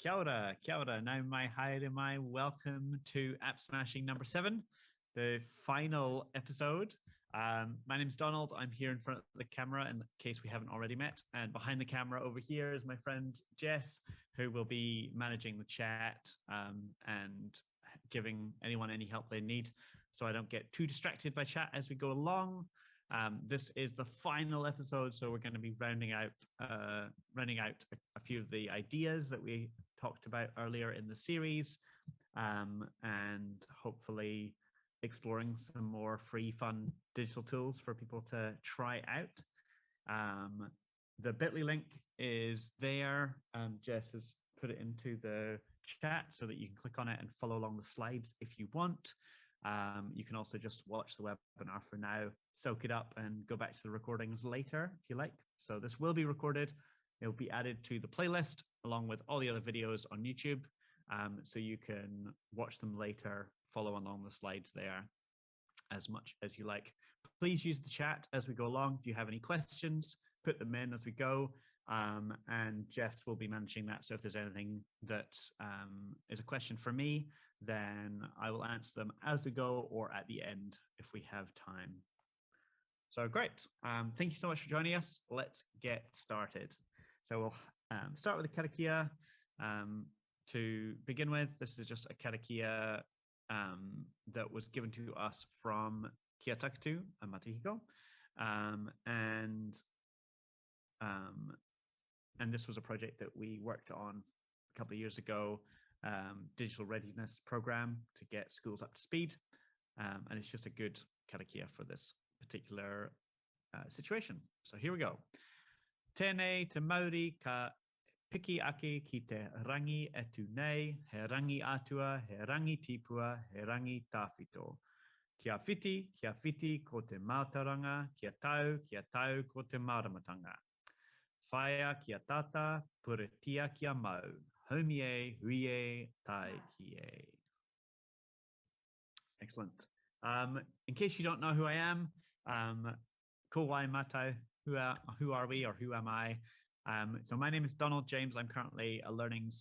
Kia ora. Now my haere mai. Welcome to App Smashing number 7, the final episode. My name's Donald. I'm here in front of the camera in case we haven't already met. And behind the camera over here is my friend Jess, who will be managing the chat and giving anyone any help they need so I don't get too distracted by chat as we go along. This is the final episode, so we're going to be rounding out a few of the ideas that we talked about earlier in the series, and hopefully exploring some more free, fun digital tools for people to try out. The bit.ly link is there. Jess has put it into the chat so that you can click on it and follow along the slides if you want. You can also just watch the webinar for now, soak it up and go back to the recordings later if you like. So this will be recorded. It'll be added to the playlist along with all the other videos on YouTube. So you can watch them later, follow along the slides there as much as you like. Please use the chat as we go along. If you have any questions, put them in as we go. And Jess will be managing that. So if there's anything that is a question for me, then I will answer them as we go or at the end if we have time. So great. Thank you so much for joining us. Let's get started. So we'll start with the karakia. To begin with, this is just a karakia that was given to us from Kia Takatu and Matihiko. And this was a project that we worked on a couple of years ago, digital readiness program to get schools up to speed. And it's just a good karakia for this particular situation. So here we go. Tēnei te Māori ka piki ake ki te rangi etu nei, he rangi atua, he rangi tipua, he rangi tāwhito. Kia whiti ko te mātauranga, kia tau ko te māramatanga. Whaia kia tata, puretia kia mau, homie, huie, tai kie. Excellent. In case you don't know who I am, ko wai mātou, who are we or who am I? So my name is Donald James. I'm currently a learning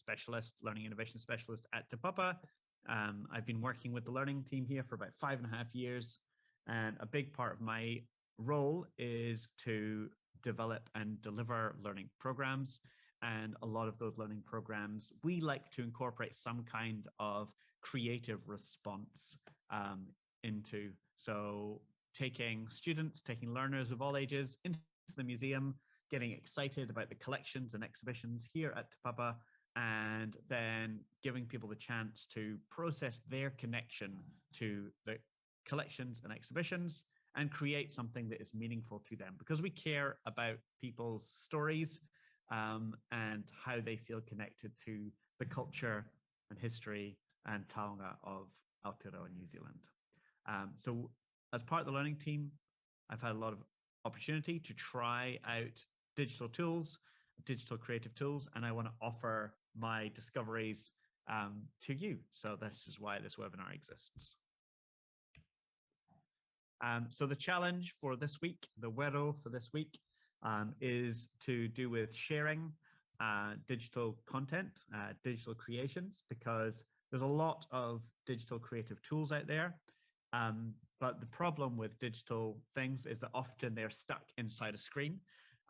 innovation specialist at Te Papa. I've been working with the learning team here for about 5.5 years. And a big part of my role is to develop and deliver learning programs. And a lot of those learning programs, we like to incorporate some kind of creative response into. So taking learners of all ages into the museum, getting excited about the collections and exhibitions here at Te Papa, and then giving people the chance to process their connection to the collections and exhibitions and create something that is meaningful to them, because we care about people's stories and how they feel connected to the culture and history and taonga of Aotearoa, New Zealand. So as part of the learning team, I've had a lot of opportunity to try out digital tools, digital creative tools, and I want to offer my discoveries to you. So this is why this webinar exists. So the challenge for this week, the wero for this week, is to do with sharing digital content, digital creations, because there's a lot of digital creative tools out there. But the problem with digital things is that often they're stuck inside a screen.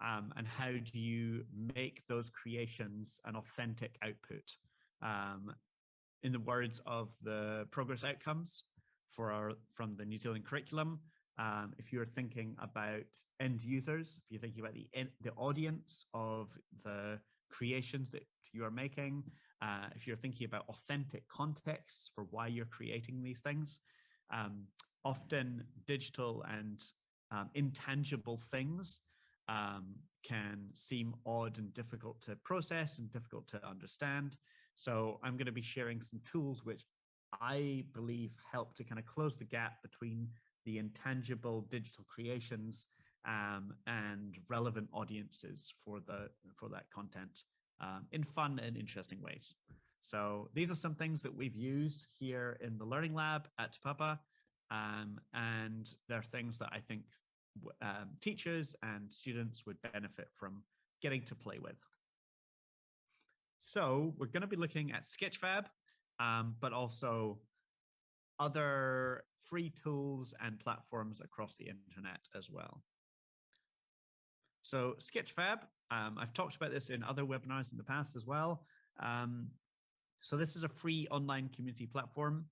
And how do you make those creations an authentic output? In the words of the progress outcomes from the New Zealand curriculum, if you're thinking about end users, if you're thinking about the audience of the creations that you are making, if you're thinking about authentic contexts for why you're creating these things, often digital and intangible things can seem odd and difficult to process and difficult to understand. So I'm going to be sharing some tools which I believe help to kind of close the gap between the intangible digital creations and relevant audiences for that content in fun and interesting ways. So these are some things that we've used here in the Learning Lab at Te Papa, and they're things that I think teachers and students would benefit from getting to play with. So we're going to be looking at Sketchfab, but also other free tools and platforms across the internet as well. So Sketchfab, I've talked about this in other webinars in the past as well. So this is a free online community platform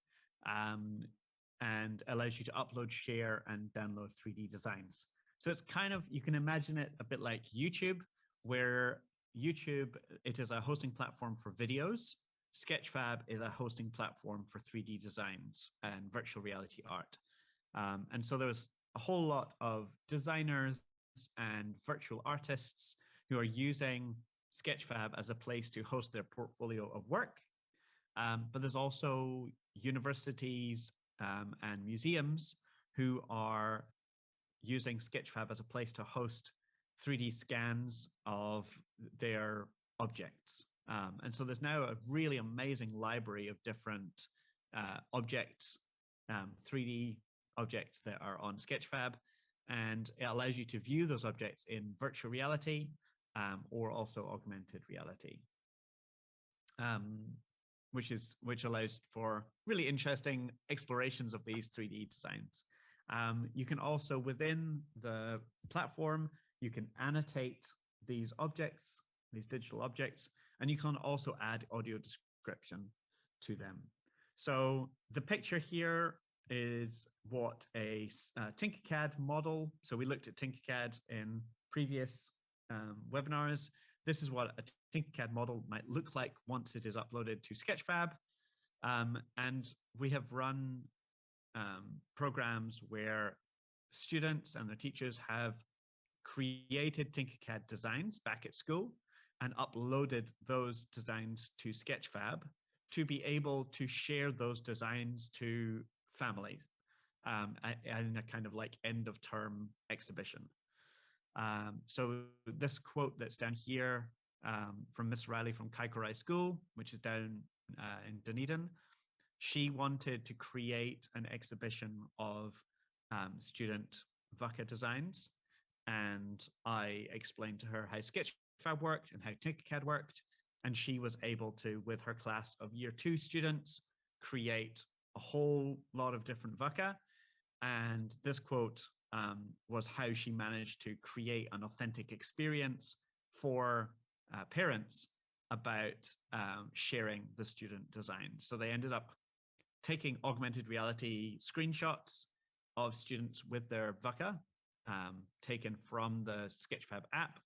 and allows you to upload, share, and download 3D designs. So it's kind of, you can imagine it a bit like YouTube, where YouTube, it is a hosting platform for videos. Sketchfab is a hosting platform for 3D designs and virtual reality art. And so there's a whole lot of designers and virtual artists who are using Sketchfab as a place to host their portfolio of work. But there's also universities and museums who are using Sketchfab as a place to host 3D scans of their objects. And so there's now a really amazing library of different objects, 3D objects that are on Sketchfab, and it allows you to view those objects in virtual reality or also augmented reality, which allows for really interesting explorations of these 3D designs. You can also, within the platform, you can annotate these objects, these digital objects, and you can also add audio description to them. So the picture here is what a Tinkercad model. So we looked at Tinkercad in previous webinars. This is what a Tinkercad model might look like once it is uploaded to Sketchfab. And we have run programs where students and their teachers have created Tinkercad designs back at school and uploaded those designs to Sketchfab to be able to share those designs to families in a kind of like end of term exhibition. So this quote that's down here from Miss Riley from Kaikorai School, which is down in Dunedin, she wanted to create an exhibition of student VUCA designs. And I explained to her how Sketchfab worked and how Tinkercad worked. And she was able to, with her class of year 2 students, create a whole lot of different VUCA. And this quote was how she managed to create an authentic experience for parents about sharing the student design. So they ended up taking augmented reality screenshots of students with their VUCA taken from the Sketchfab app,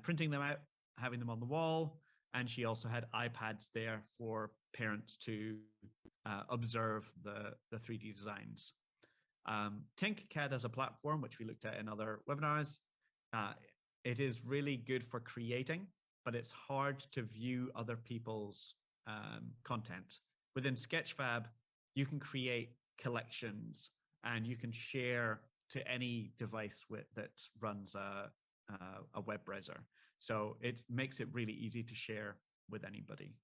printing them out, having them on the wall. And she also had iPads there for parents to observe the 3D designs. Tinkercad as a platform, which we looked at in other webinars, it is really good for creating, but it's hard to view other people's content. Within Sketchfab, you can create collections and you can share to any device that runs a web browser. So it makes it really easy to share with anybody.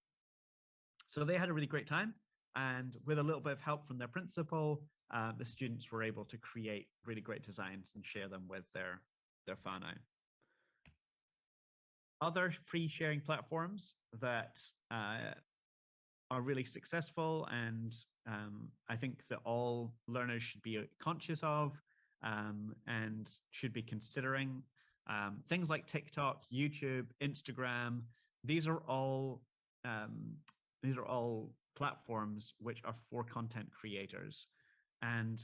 So they had a really great time. And with a little bit of help from their principal, the students were able to create really great designs and share them with their whānau. Other free sharing platforms that are really successful and I think that all learners should be conscious of and should be considering. Things like TikTok, YouTube, Instagram, these are all platforms which are for content creators. And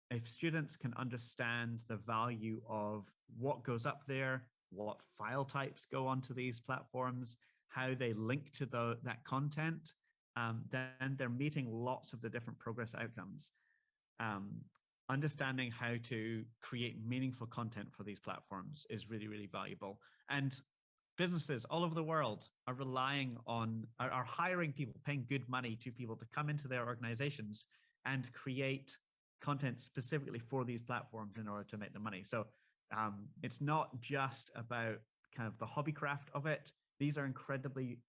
if students can understand the value of what goes up there, what file types go onto these platforms, how they link to that content, then they're meeting lots of the different progress outcomes. Understanding how to create meaningful content for these platforms is really, really valuable. And businesses all over the world are relying on, are hiring people, paying good money to people to come into their organizations and create content specifically for these platforms in order to make the money. So it's not just about kind of the hobbycraft of it. These are incredibly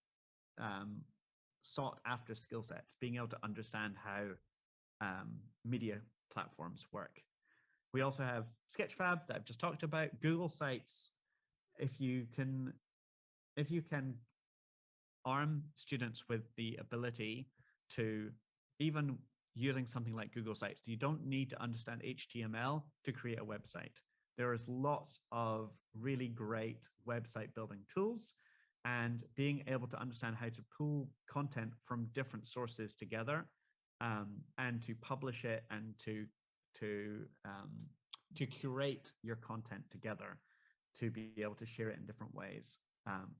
sought after skill sets, being able to understand how media platforms work. We also have Sketchfab that I've just talked about, Google Sites. If you can arm students with the ability to, even using something like Google Sites, you don't need to understand HTML to create a website. There is lots of really great website building tools, and being able to understand how to pull content from different sources together, and to publish it, and to curate your content together to be able to share it in different ways,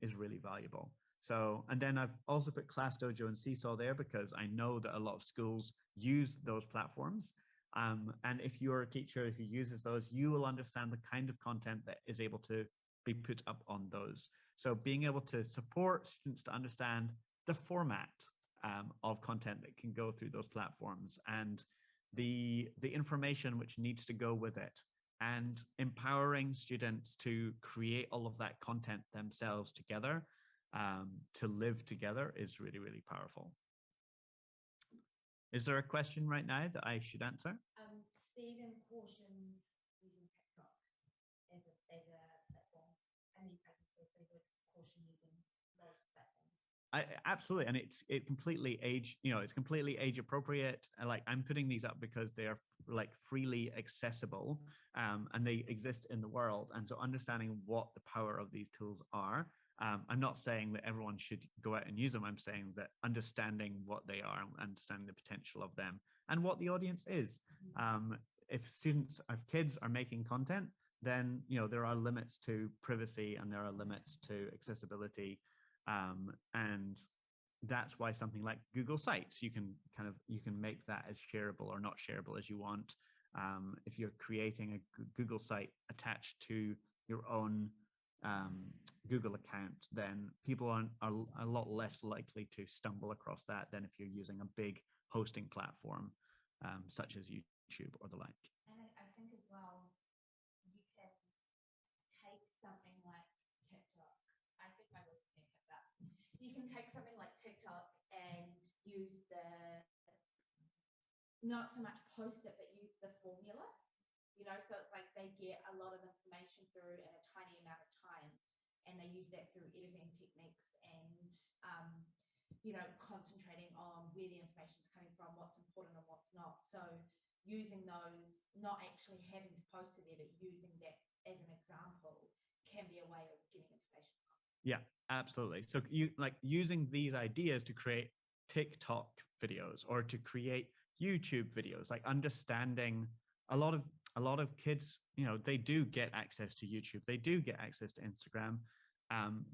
is really valuable. So, and then I've also put ClassDojo and Seesaw there because I know that a lot of schools use those platforms. And if you're a teacher who uses those, you will understand the kind of content that is able to be put up on those. So being able to support students to understand the format of content that can go through those platforms, and the information which needs to go with it, and empowering students to create all of that content themselves together, to live together, is really, really powerful. Is there a question right now that I should answer? Stephen cautions using TikTok as a platform, and then I can say they would caution using those platforms. Absolutely, and it's completely age appropriate. Like, I'm putting these up because they are like freely accessible, and they exist in the world. And so understanding what the power of these tools are, I'm not saying that everyone should go out and use them. I'm saying that understanding what they are, and understanding the potential of them, and what the audience is. If kids are making content, then there are limits to privacy, and there are limits to accessibility. And that's why something like Google Sites, you can make that as shareable or not shareable as you want. If you're creating a Google site attached to your own Google account, then people are a lot less likely to stumble across that than if you're using a big hosting platform, such as YouTube or the like. And I think as well, you can take something like TikTok. I think my voice is being picked up. You can take something like TikTok and use not so much post it, but use the formula. So it's like they get a lot of information through in a tiny amount of time, and they use that through editing techniques and concentrating on where the information is coming from, what's important and what's not. So using those, not actually having to post it there, but using that as an example can be a way of getting information. Yeah, absolutely. So using these ideas to create TikTok videos or to create YouTube videos, like understanding a lot of kids, they do get access to YouTube, they do get access to Instagram,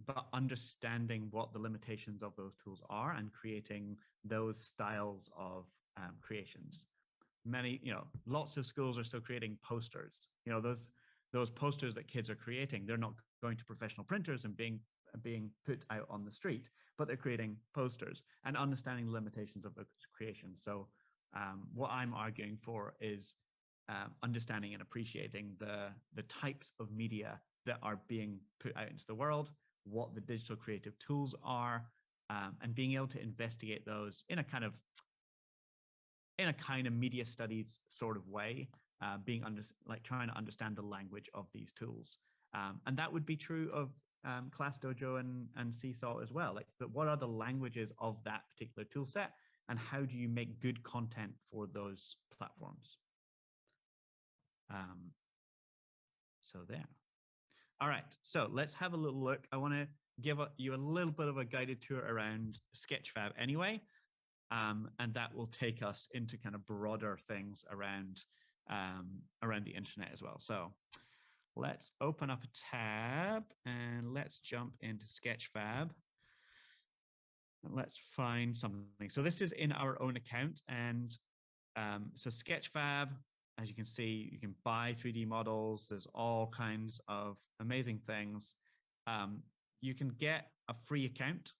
but understanding what the limitations of those tools are and creating those styles of creations. Lots of schools are still creating posters. Those posters that kids are creating, they're not going to professional printers and being put out on the street, but they're creating posters, and understanding the limitations of the creation. So what I'm arguing for is understanding and appreciating the types of media that are being put out into the world, what the digital creative tools are, and being able to investigate those in a kind of media studies sort of way, trying to understand the language of these tools. And that would be true of ClassDojo and Seesaw as well. Like, what are the languages of that particular tool set, and how do you make good content for those platforms? So there. All right, so let's have a little look. I want to give you a little bit of a guided tour around Sketchfab anyway, and that will take us into kind of broader things around the internet as well. So let's open up a tab and let's jump into Sketchfab. And let's find something. So this is in our own account, and so Sketchfab, as you can see, you can buy 3D models. There's all kinds of amazing things. You can get a free account,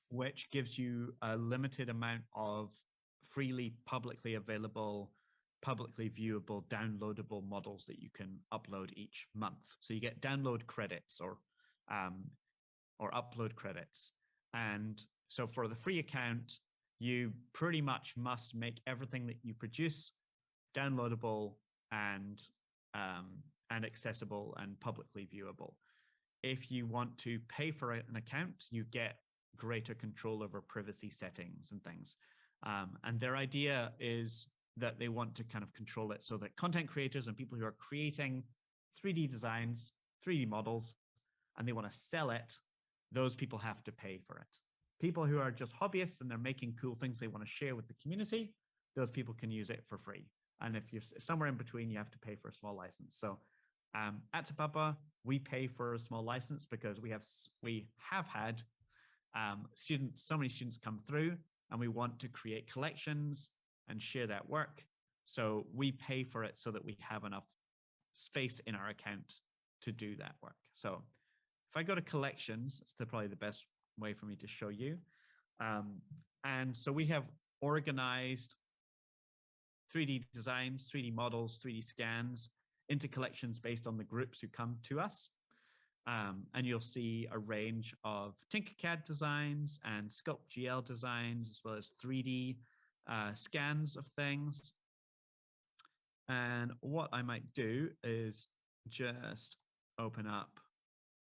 which gives you a limited amount of freely publicly available, publicly viewable, downloadable models that you can upload each month. So you get download credits or upload credits. And so for the free account, you pretty much must make everything that you produce downloadable and accessible and publicly viewable. If you want to pay for an account, you get greater control over privacy settings and things. And their idea is that they want to kind of control it so that content creators and people who are creating 3D designs, 3D models, and they want to sell it, those people have to pay for it. People who are just hobbyists and they're making cool things they want to share with the community, those people can use it for free. And if you're somewhere in between, you have to pay for a small license. So at Tapapa, we pay for a small license because we have had so many students come through, and we want to create collections and share that work. So we pay for it so that we have enough space in our account to do that work. So if I go to collections, it's probably the best way for me to show you. And so we have organized 3D designs, 3D models, 3D scans into collections based on the groups who come to us. And you'll see a range of Tinkercad designs and SculptGL designs, as well as 3D scans of things. And what I might do is just open up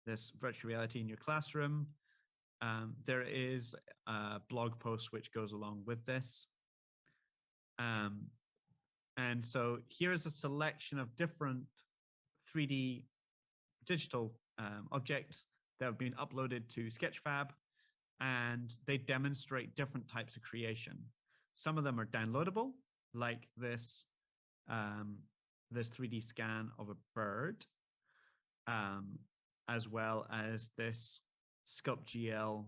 this virtual reality in your classroom. There is a blog post which goes along with this. And so here's a selection of different 3D digital objects that have been uploaded to Sketchfab, and they demonstrate different types of creation. Some of them are downloadable, like this 3D scan of a bird, as well as this SculptGL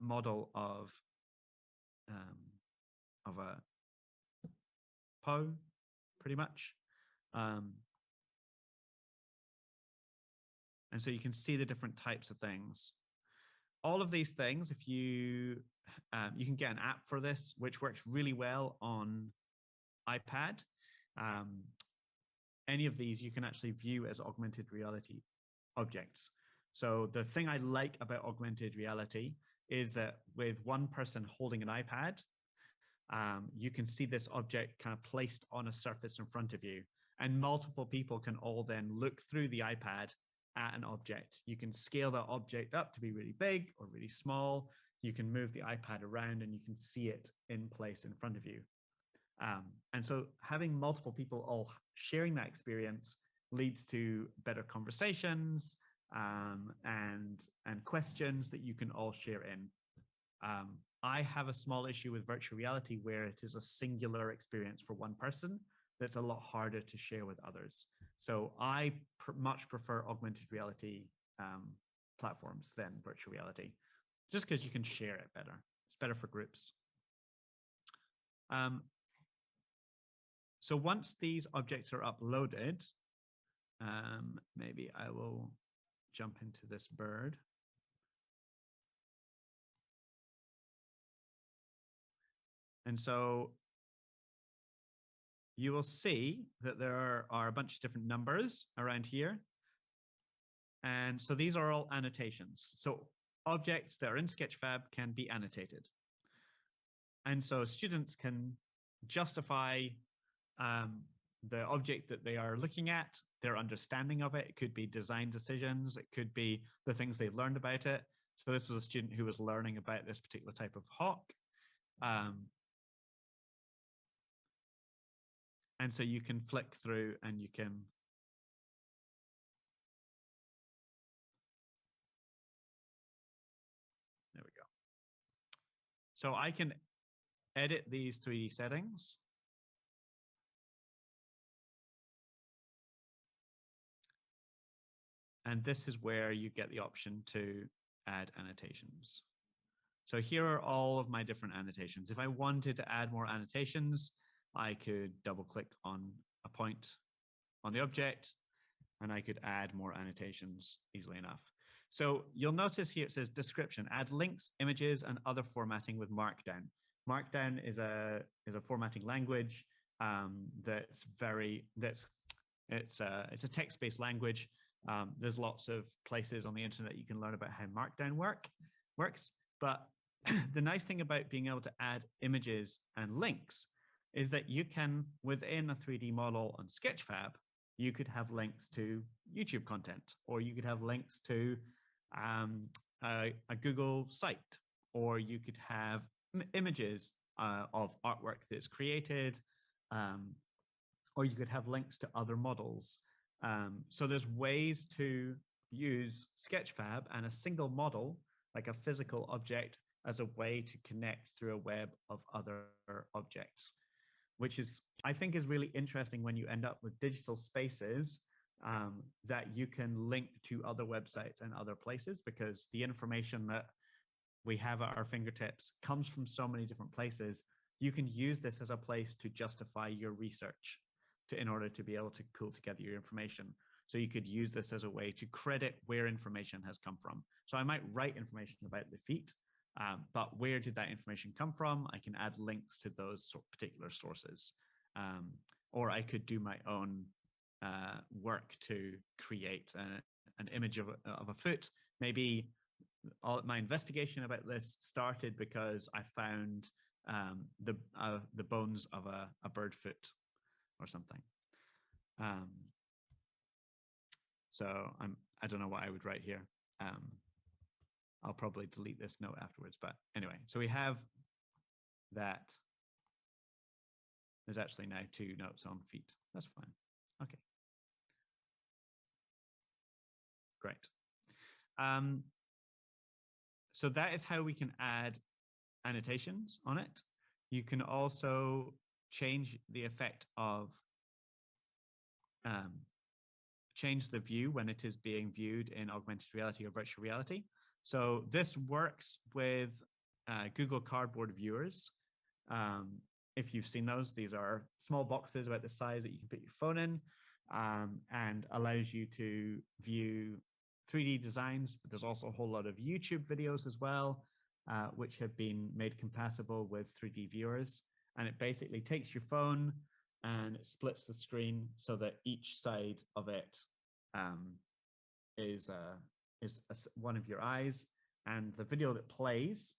model of a Poe, pretty much. And so you can see the different types of things. All of these things, if you can get an app for this, which works really well on iPad. Any of these you can actually view as augmented reality objects. So the thing I like about augmented reality is that with one person holding an iPad, you can see this object kind of placed on a surface in front of you, and multiple people can all then look through the iPad at an object. You can scale that object up to be really big or really small. You can move the iPad around and you can see it in place in front of you. And so having multiple people all sharing that experience leads to better conversations and questions that you can all share in. I have a small issue with virtual reality where it is a singular experience for one person that's a lot harder to share with others. So I much prefer augmented reality platforms than virtual reality, just because you can share it better. It's better for groups. So once these objects are uploaded, maybe I will jump into this bird. And so you will see that there are a bunch of different numbers around here. And so these are all annotations. So objects that are in Sketchfab can be annotated. And so students can justify the object that they are looking at, their understanding of it. It could be design decisions. It could be the things they've learned about it. So this was a student who was learning about this particular type of hawk. And so you can flick through and you can there we go. So I can edit these 3D settings. And this is where you get the option to add annotations. So here are all of my different annotations. If I wanted to add more annotations, I could double click on a point on the object and I could add more annotations easily enough. So you'll notice here it says description, add links, images, and other formatting with Markdown. Markdown is a formatting language it's a text-based language. There's lots of places on the internet you can learn about how Markdown works. But the nice thing about being able to add images and links is that you can, within a 3D model on Sketchfab, you could have links to YouTube content, or you could have links to a Google site, or you could have images of artwork that's created, or you could have links to other models. So there's ways to use Sketchfab and a single model, like a physical object, as a way to connect through a web of other objects, which is, I think, is really interesting when you end up with digital spaces that you can link to other websites and other places, because the information that we have at our fingertips comes from so many different places. You can use this as a place to justify your research in order to be able to pull together your information. So you could use this as a way to credit where information has come from. So I might write information about the feet, but where did that information come from? I can add links to those particular sources. Or I could do my own work to create an image of a foot. Maybe my investigation about this started because I found the bones of a bird foot or something. So I don't know what I would write here. I'll probably delete this note afterwards, but anyway, so we have that. There's actually now 2 notes on feet. That's fine. Okay. Great. So that is how we can add annotations on it. You can also change the effect of change the view when it is being viewed in augmented reality or virtual reality. So this works with Google Cardboard viewers. If you've seen those, these are small boxes about the size that you can put your phone in, and allows you to view 3D designs, but there's also a whole lot of YouTube videos as well, which have been made compatible with 3D viewers. And it basically takes your phone and it splits the screen so that each side of it is one of your eyes, and the video that plays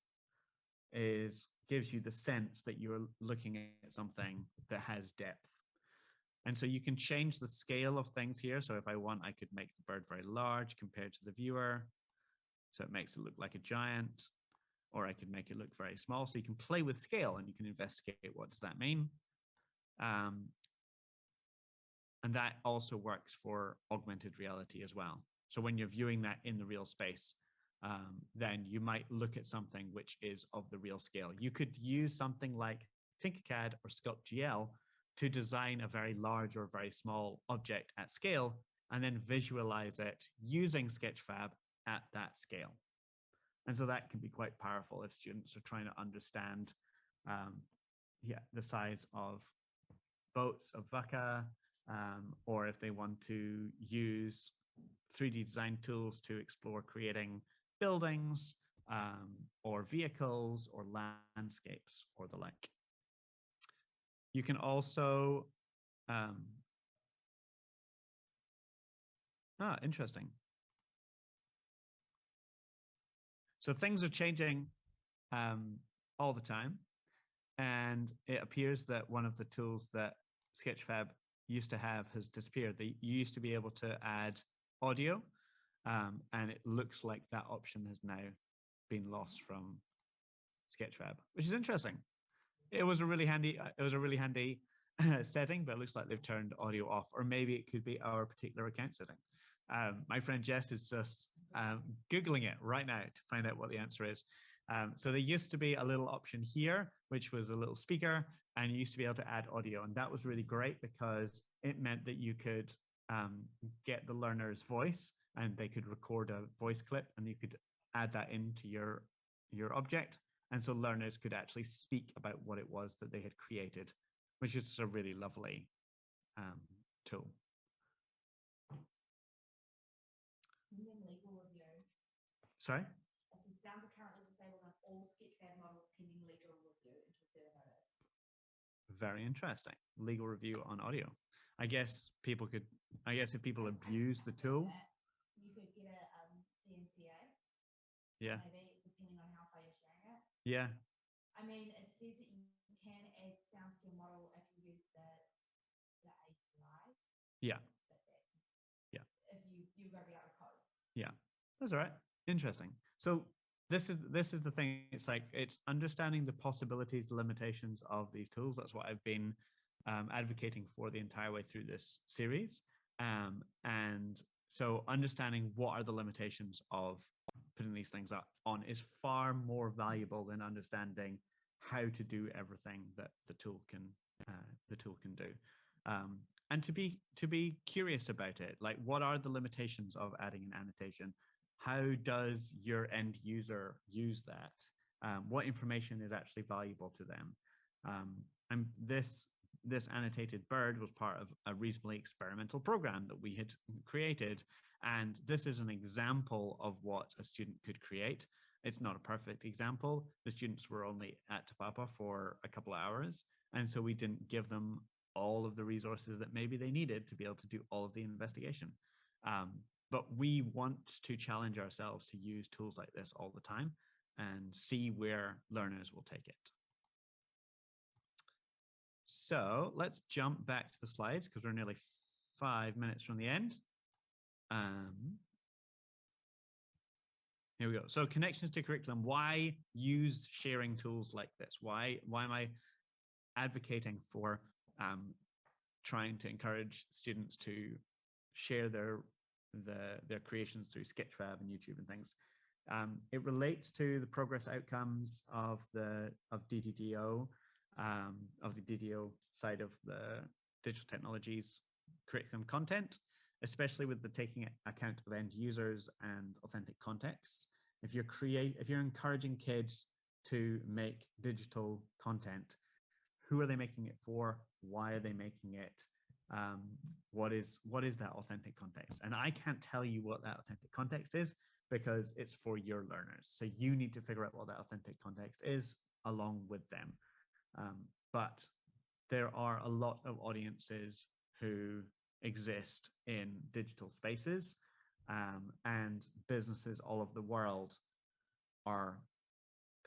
gives you the sense that you're looking at something that has depth. And so you can change the scale of things here. So if I want, I could make the bird very large compared to the viewer, so it makes it look like a giant, or I could make it look very small. So you can play with scale and you can investigate what does that mean. And that also works for augmented reality as well. So when you're viewing that in the real space, then you might look at something which is of the real scale. You could use something like Tinkercad or SculptGL to design a very large or very small object at scale, and then visualize it using Sketchfab at that scale. And so that can be quite powerful if students are trying to understand the size of boats of Vaca, or if they want to use 3D design tools to explore creating buildings, or vehicles or landscapes or the like. You can also, interesting. So things are changing all the time. And it appears that one of the tools that Sketchfab used to have has disappeared. You used to be able to add audio, and it looks like that option has now been lost from Sketchfab, which is interesting. It was a really handy setting, but it looks like they've turned audio off, or maybe it could be our particular account setting. My friend Jess is just Googling it right now to find out what the answer is. So there used to be a little option here, which was a little speaker, and you used to be able to add audio. And that was really great because it meant that you could get the learner's voice, and they could record a voice clip, and you could add that into your object. And so learners could actually speak about what it was that they had created, which is a really lovely tool. Legal review. Sorry? It says sounds are currently disabled on all Sketchfab models pending legal review until further notice. Very interesting. Legal review on audio. I guess if people abuse the tool. You could get a DMCA. Yeah. Maybe depending on how far you're sharing it. Yeah. I mean, it says that you can add sounds to your model if you use the API. Yeah. But that's, yeah. If you've got to be out of code. Yeah. That's all right. Interesting. So this is the thing. It's like it's understanding the possibilities, the limitations of these tools. That's what I've been advocating for the entire way through this series. And so understanding what are the limitations of putting these things up on is far more valuable than understanding how to do everything that the tool can do. And to be curious about it, like what are the limitations of adding an annotation? How does your end user use that? What information is actually valuable to them? And this annotated bird was part of a reasonably experimental program that we had created. And this is an example of what a student could create. It's not a perfect example. The students were only at Te Papa for a couple of hours. And so we didn't give them all of the resources that maybe they needed to be able to do all of the investigation. But we want to challenge ourselves to use tools like this all the time and see where learners will take it. So let's jump back to the slides because we're nearly 5 minutes from the end. Here we go. So connections to curriculum. Why use sharing tools like this? Why am I advocating for trying to encourage students to share their creations through Sketchfab and YouTube and things? It relates to the progress outcomes of DDDO, of the DDO side of the digital technologies curriculum content, especially with the taking account of end users and authentic contexts. If you're encouraging kids to make digital content, who are they making it for? Why are they making it? What is that authentic context? And I can't tell you what that authentic context is because it's for your learners. So you need to figure out what that authentic context is along with them. But there are a lot of audiences who exist in digital spaces, and businesses all over the world are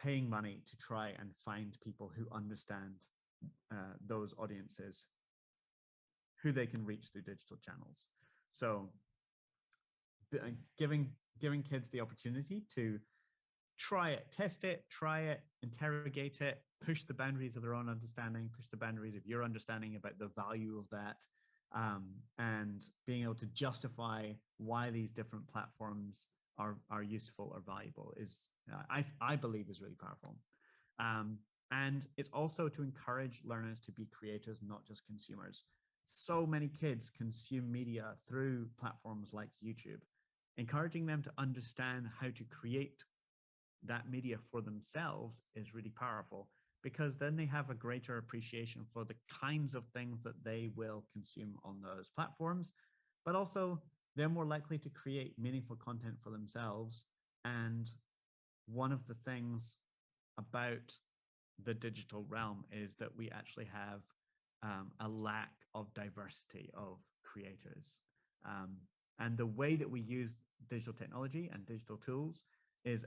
paying money to try and find people who understand those audiences, who they can reach through digital channels. So giving kids the opportunity to try it, test it, interrogate it, push the boundaries of their own understanding, push the boundaries of your understanding about the value of that, and being able to justify why these different platforms are useful or valuable is, I believe, is really powerful. And it's also to encourage learners to be creators, not just consumers. So many kids consume media through platforms like YouTube. Encouraging them to understand how to create that media for themselves is really powerful, because then they have a greater appreciation for the kinds of things that they will consume on those platforms, but also they're more likely to create meaningful content for themselves. And one of the things about the digital realm is that we actually have a lack of diversity of creators. And the way that we use digital technology and digital tools is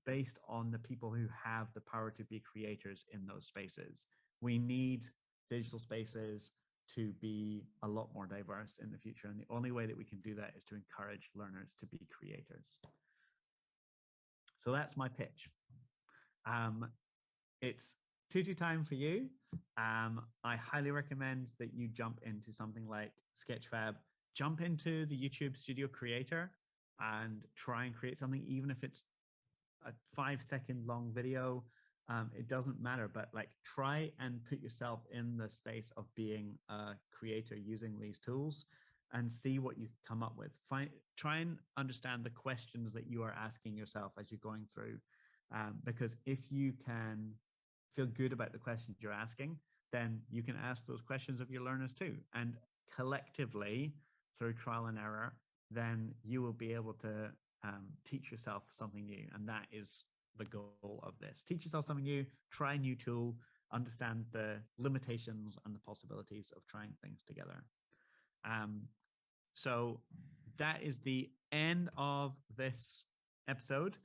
based on the people who have the power to be creators in those spaces. We need digital spaces to be a lot more diverse in the future. And the only way that we can do that is to encourage learners to be creators. So that's my pitch. It's tutu time for you. I highly recommend that you jump into something like Sketchfab, jump into the YouTube Studio Creator and try and create something, even if it's a 5-second long video. It doesn't matter, but like try and put yourself in the space of being a creator using these tools and see what you come up with. Try and understand the questions that you are asking yourself as you're going through, because if you can feel good about the questions you're asking, then you can ask those questions of your learners too. And collectively, through trial and error, then you will be able to teach yourself something new. And that is the goal of this. Teach yourself something new, try a new tool, understand the limitations and the possibilities of trying things together. So that is the end of this episode,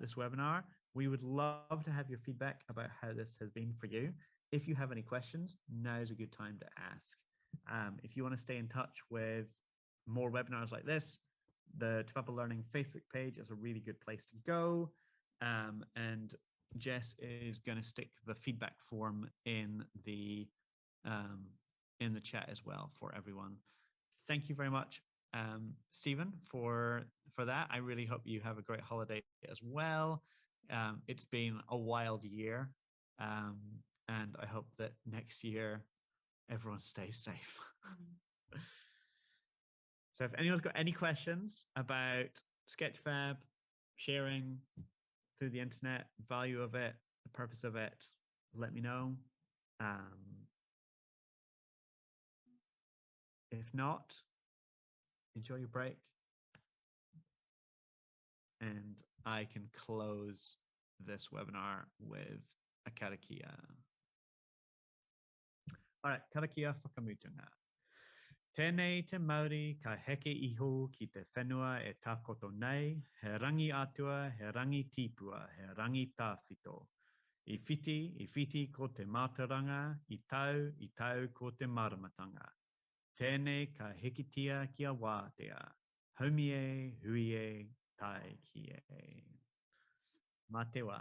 this webinar. We would love to have your feedback about how this has been for you. If you have any questions, now is a good time to ask. If you want to stay in touch with more webinars like this, the Te Papa Learning Facebook page is a really good place to go. And Jess is going to stick the feedback form in the chat as well for everyone. Thank you very much, Stephen, for that. I really hope you have a great holiday as well. It's been a wild year, and I hope that next year everyone stays safe. So if anyone's got any questions about Sketchfab, sharing through the internet, value of it, the purpose of it, let me know. If not, enjoy your break. And I can close this webinar with a karakia. All right, karakia whakamutunga. Tēnei te Māori ka heke iho ki te whenua e tākoto nei, he rangi atua, he rangi tīpua, he rangi tāwhito. I whiti ko te mātaranga, i tau ko te maramatanga. Tēnei ka hekitia kia wātea, haumie, huie, tai kie. Mā te wā.